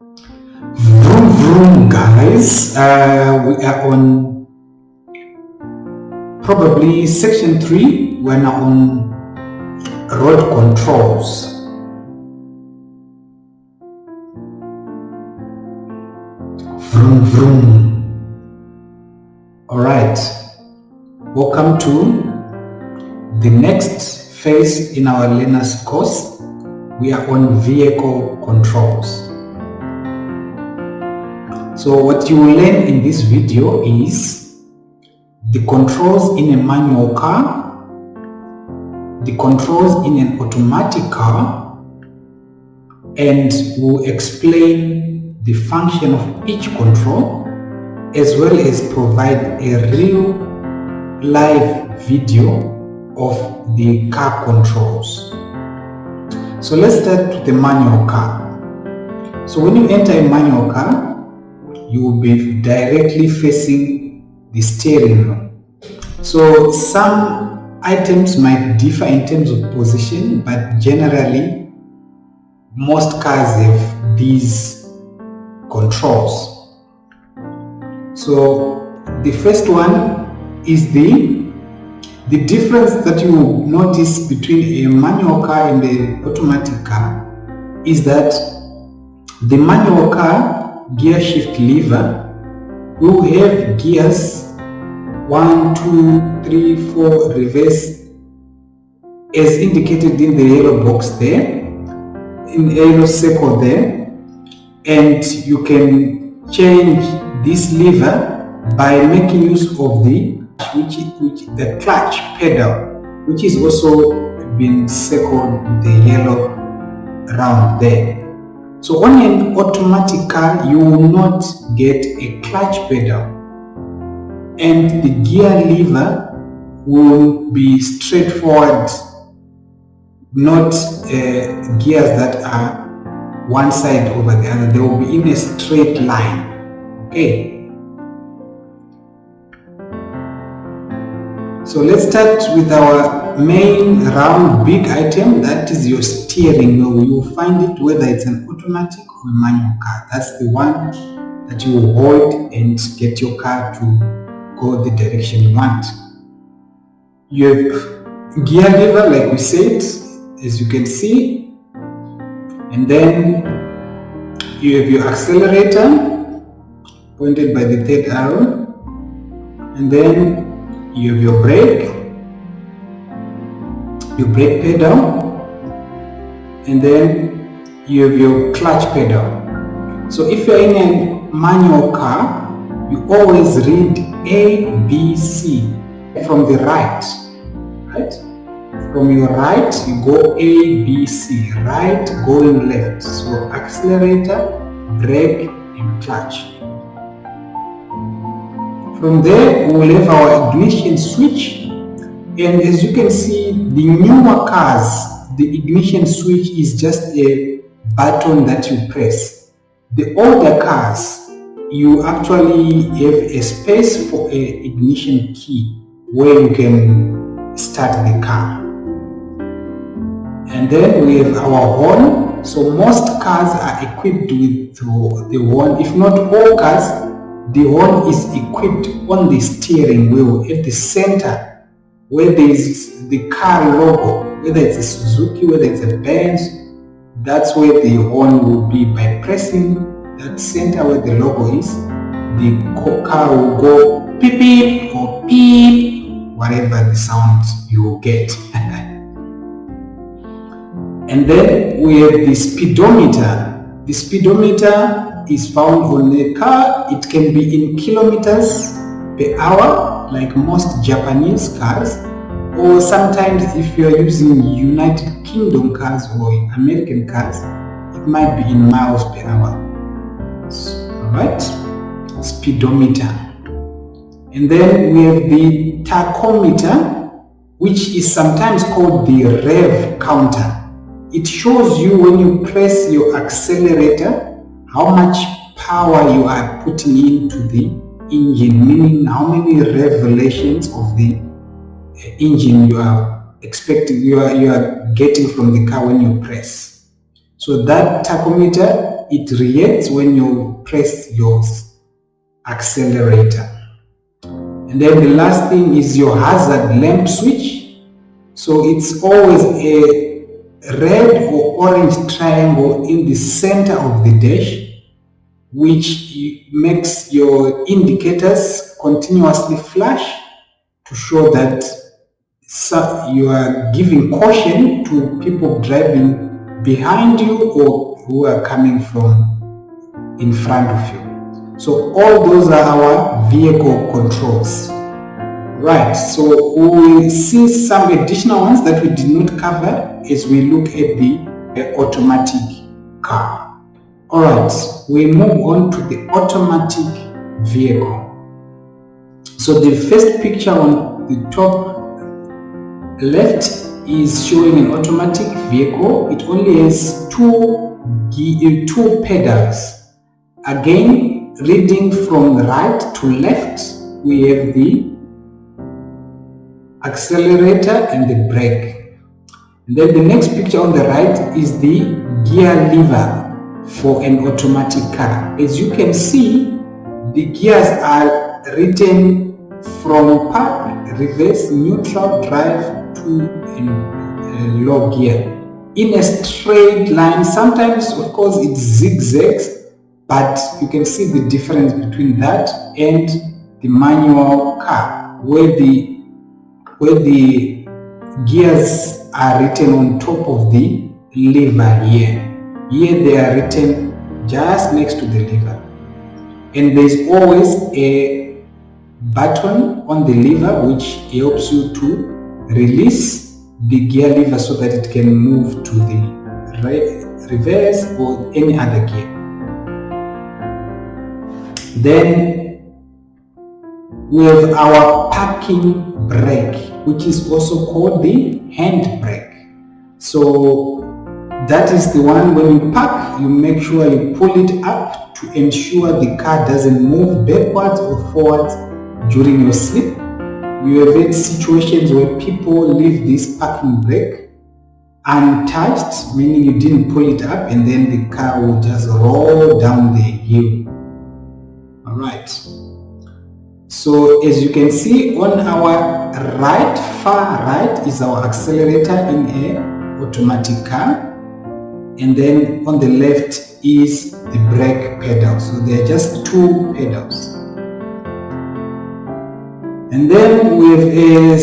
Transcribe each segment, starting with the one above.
Vroom vroom guys, we are on probably section 3. We're now on road controls. Vroom vroom. Alright, welcome to the next phase in our learners course. We are on vehicle controls. So what you will learn in this video is the controls in a manual car, the controls in an automatic car, and we'll explain the function of each control, as well as provide a real live video of the car controls. So let's start with the manual car. So when you enter a manual car, you will be directly facing the steering wheel. So some items might differ in terms of position, but generally most cars have these controls. So the first one is the difference that you will notice between a manual car and the automatic car is that the manual car gear shift lever will have gears 1, 2, 3, 4 reverse as indicated in the yellow box there, in the yellow circle there, and you can change this lever by making use of the clutch pedal, which is also been circled with the yellow round there. So on an automatic car, you will not get a clutch pedal, and the gear lever will be straightforward, not gears that are one side over the other. They will be in a straight line. Okay. So let's start with our main round big item, that is your steering wheel. You will find it whether it's an automatic or a manual car. That's the one that you will hold and get your car to go the direction you want. You have gear lever, like we said, as you can see, and then you have your accelerator pointed by the third arrow, and then you have your brake pedal, and then you have your clutch pedal. So if you're in a manual car, you always read A, B, C from the right? From your right, you go A, B, C, right going left. So accelerator, brake, and clutch. From there, we will have our ignition switch, and as you can see, the newer cars, the ignition switch is just a button that you press. The older cars, you actually have a space for an ignition key where you can start the car. And then we have our horn. So most cars are equipped with the horn. If not all cars, the horn is equipped on the steering wheel at the center where there is the car logo, whether it's a Suzuki, whether it's a Benz. That's where the horn will be. By pressing that center where the logo is, the car will go beep beep or beep, whatever the sound you will get. And then we have the speedometer. The speedometer is found on a car. It can be in kilometers per hour, like most Japanese cars, or sometimes if you are using United Kingdom cars or American cars, it might be in miles per hour. Alright, speedometer. And then we have the tachometer, which is sometimes called the rev counter. It shows you when you press your accelerator how much power you are putting into the engine, meaning how many revolutions of the engine you are expecting, you are getting from the car when you press. So that tachometer it reacts when you press your accelerator. And then the last thing is your hazard lamp switch. So it's always a red or orange triangle in the center of the dash, which makes your indicators continuously flash to show that you are giving caution to people driving behind you or who are coming from in front of you. So all those are our vehicle controls. Right, so we will see some additional ones that we did not cover as we look at the automatic car. Alright, we move on to the automatic vehicle. So the first picture on the top left is showing an automatic vehicle. It only has two pedals. Again, reading from right to left, we have the accelerator and the brake. And then the next picture on the right is the gear lever for an automatic car. As you can see, the gears are written from park, reverse, neutral, drive to low gear in a straight line. Sometimes, of course, it zigzags, but you can see the difference between that and the manual car, where the gears are written on top of the lever here. Here they are written just next to the lever. And there's always a button on the lever which helps you to release the gear lever so that it can move to the reverse or any other gear. Then we have our parking brake, which is also called the hand brake. So that is the one when you park, you make sure you pull it up to ensure the car doesn't move backwards or forwards during your sleep. You have had situations where people leave this parking brake untouched, meaning you didn't pull it up, and then the car will just roll down the hill. Alright. So as you can see on our right, far right is our accelerator in an automatic car, and then on the left is the brake pedal. So there are just two pedals. And then we have a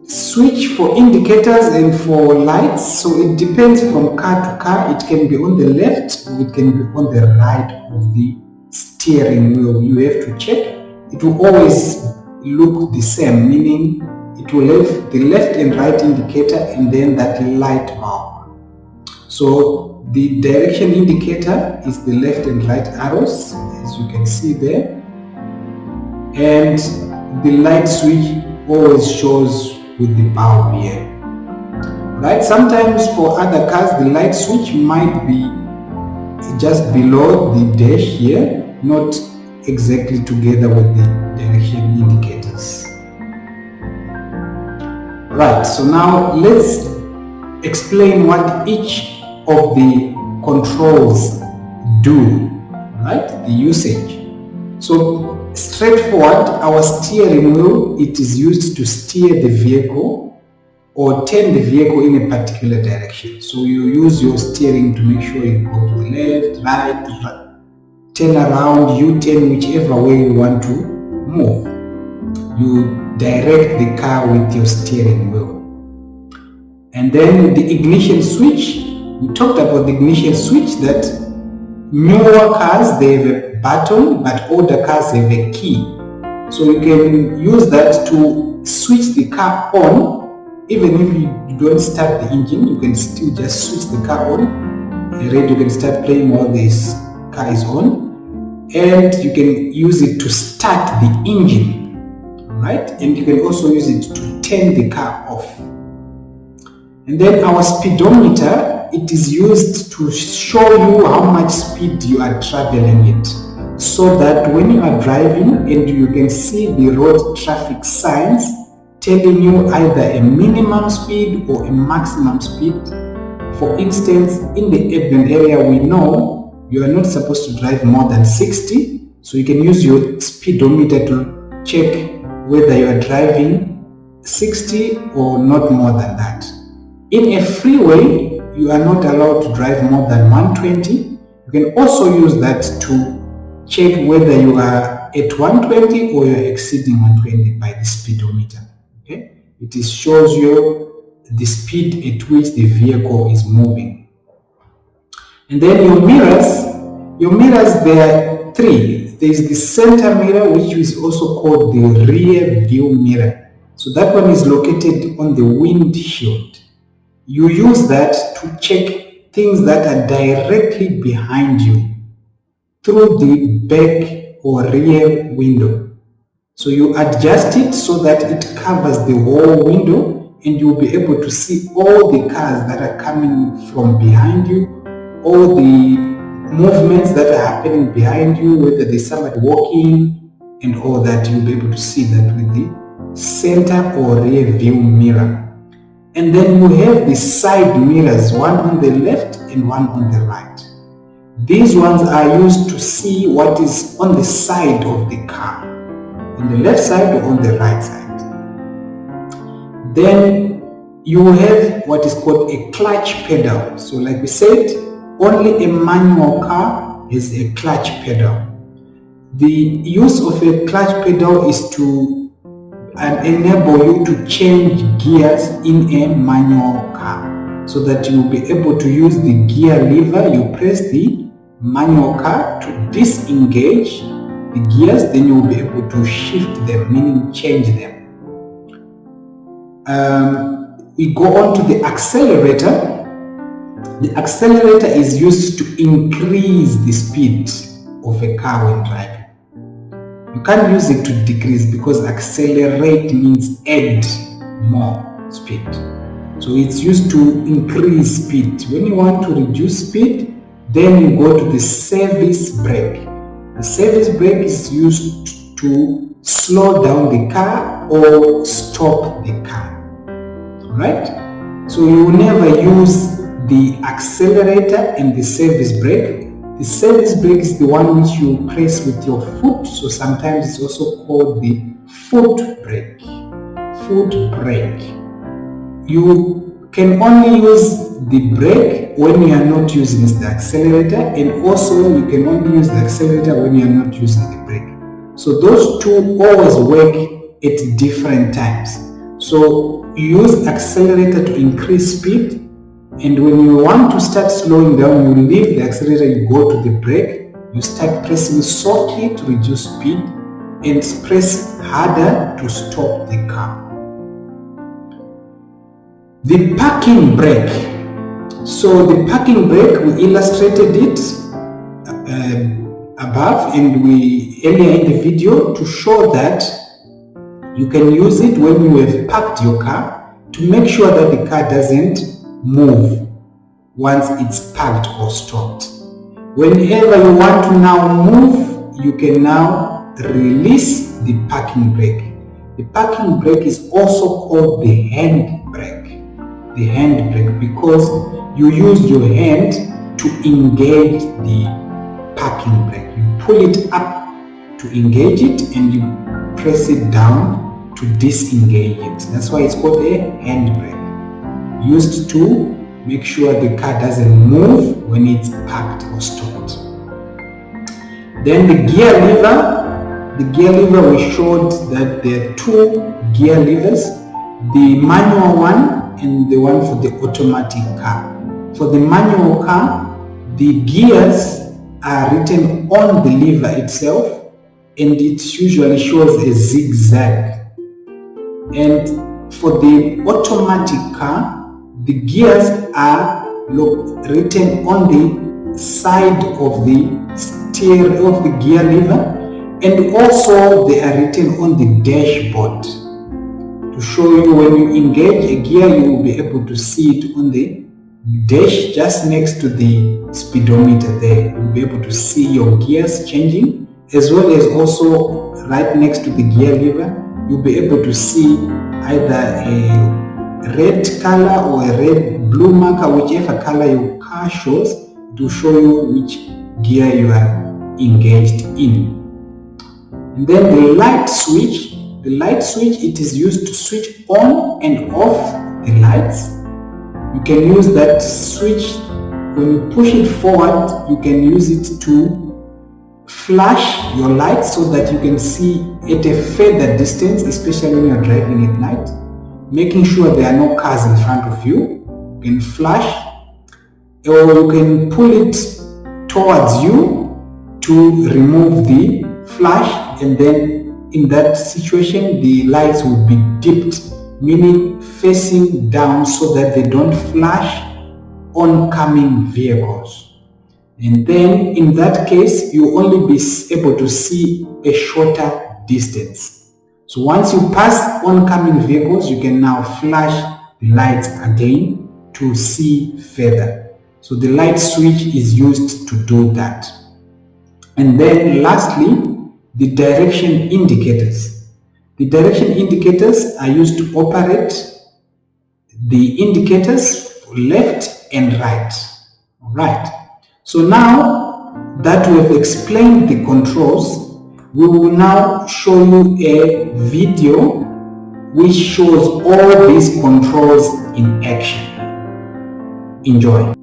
switch for indicators and for lights. So it depends from car to car. It can be on the left or it can be on the right of the steering wheel. You have to check. It will always look the same, meaning it will have the left and right indicator and then that light bulb. So the direction indicator is the left and right arrows, as you can see there, and the light switch always shows with the bulb here. Right? Sometimes for other cars the light switch might be just below the dash here, not exactly together with the direction indicators. Right, so now let's explain what each of the controls do, right? The usage. So straightforward, our steering wheel, it is used to steer the vehicle or turn the vehicle in a particular direction. So you use your steering to make sure you go to the left, right, turn around, U-turn, whichever way you want to move. You direct the car with your steering wheel. And then the ignition switch, we talked about the ignition switch, that newer cars, they have a button, but older cars have a key. So you can use that to switch the car on. Even if you don't start the engine, you can still just switch the car on. The radio can start playing while this car is on, and you can use it to start the engine, right? And you can also use it to turn the car off. And then our speedometer, it is used to show you how much speed you are traveling it, so that when you are driving and you can see the road traffic signs telling you either a minimum speed or a maximum speed. For instance, in the urban area, we know you are not supposed to drive more than 60, so you can use your speedometer to check whether you are driving 60 or not more than that. In a freeway, you are not allowed to drive more than 120. You can also use that to check whether you are at 120 or you are exceeding 120 by the speedometer. Okay, it shows you the speed at which the vehicle is moving. And then your mirrors, there are three. There is the center mirror, which is also called the rear view mirror. So that one is located on the windshield. You use that to check things that are directly behind you through the back or rear window. So you adjust it so that it covers the whole window, and you'll be able to see all the cars that are coming from behind you, all the movements that are happening behind you, whether there's somebody walking and all that. You'll be able to see that with the center or rear view mirror. And then you have the side mirrors, one on the left and one on the right. These ones are used to see what is on the side of the car, on the left side or on the right side. Then you have what is called a clutch pedal. So like we said, only a manual car has a clutch pedal. The use of a clutch pedal is to enable you to change gears in a manual car, so that you will be able to use the gear lever. You press the manual car to disengage the gears, then you will be able to shift them, meaning change them. We go on to the accelerator. The accelerator is used to increase the speed of a car when driving. You can't use it to decrease, because accelerate means add more speed. So it's used to increase speed. When you want to reduce speed, then you go to the service brake. The service brake is used to slow down the car or stop the car. Alright? So you will never use the accelerator and the service brake. The service brake is the one which you press with your foot, so sometimes it's also called the foot brake. Foot brake. You can only use the brake when you are not using the accelerator, and also you can only use the accelerator when you are not using the brake. So those two always work at different times. So you use accelerator to increase speed, and when you want to start slowing down, you leave the accelerator, you go to the brake, you start pressing softly to reduce speed, and press harder to stop the car. The parking brake. So the parking brake, we illustrated it above, and we earlier in the video, to show that you can use it when you have parked your car to make sure that the car doesn't move once it's parked or stopped. Whenever you want to now move, you can now release the parking brake. The parking brake is also called the hand brake. The hand brake, because you use your hand to engage the parking brake. You pull it up to engage it, and you press it down to disengage it. That's why it's called a hand brake, used to make sure the car doesn't move when it's parked or stopped. Then the gear lever, we showed that there are two gear levers, the manual one and the one for the automatic car. For the manual car, the gears are written on the lever itself, and it usually shows a zigzag. And for the automatic car, the gears are written on the side of the steer of the gear lever, and also they are written on the dashboard to show you when you engage a gear, you will be able to see it on the dash just next to the speedometer there. You'll be able to see your gears changing, as well as also right next to the gear lever, you'll be able to see either a red color or a red blue marker, whichever color your car shows, to show you which gear you are engaged in. And then the light switch, it is used to switch on and off the lights. You can use that switch. When you push it forward, you can use it to flash your lights so that you can see at a further distance, especially when you're driving at night, making sure there are no cars in front of you. You can flash, or you can pull it towards you to remove the flash, and then in that situation the lights will be dipped, meaning facing down, so that they don't flash oncoming vehicles. And then in that case, you only be able to see a shorter distance. So once you pass oncoming vehicles, you can now flash the lights again to see further. So the light switch is used to do that. And then lastly, the direction indicators. The direction indicators are used to operate the indicators left and right. All right. So now that we have explained the controls, we will now show you a video which shows all these controls in action. Enjoy.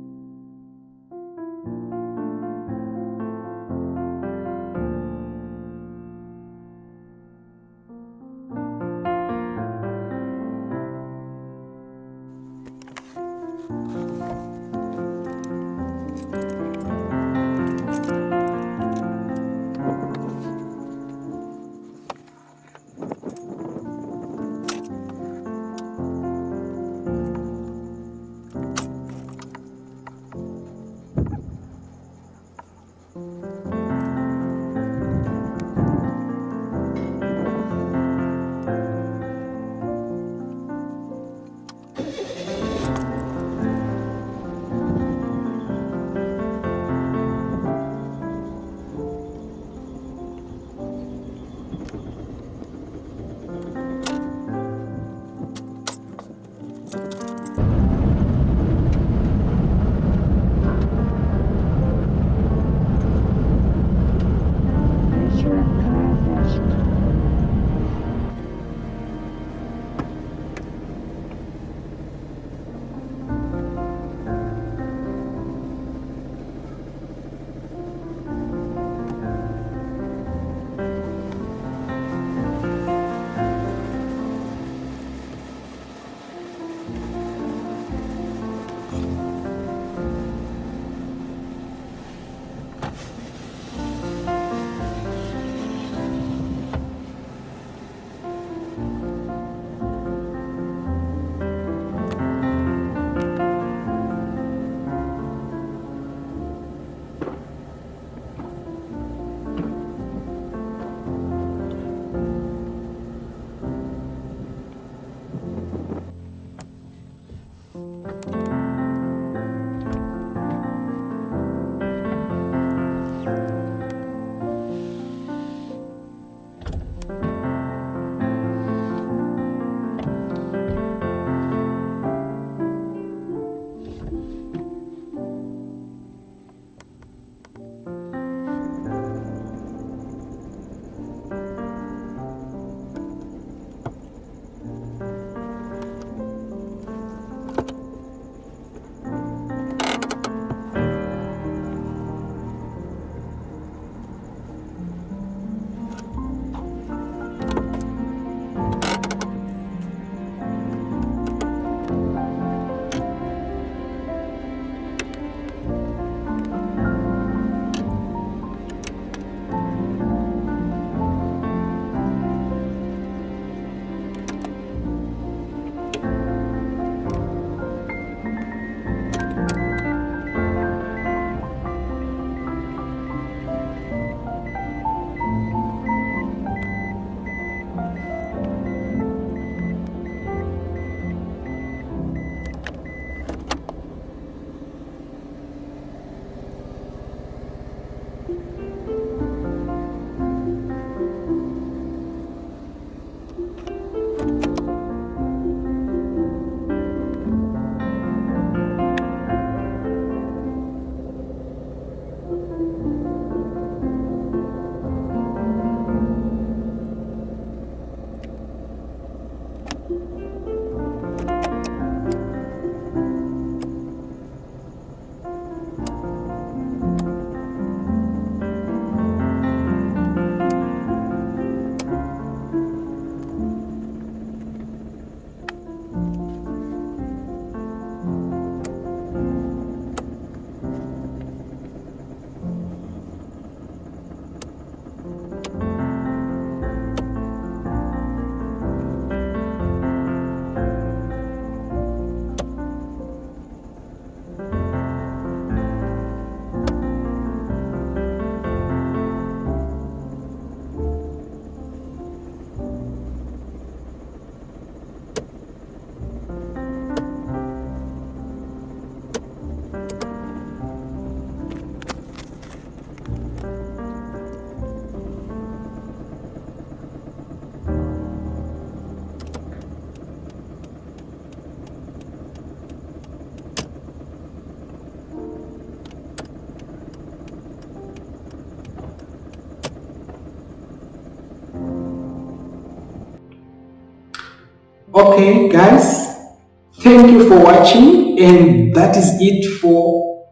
Okay guys, thank you for watching, and that is it for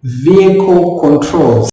vehicle controls.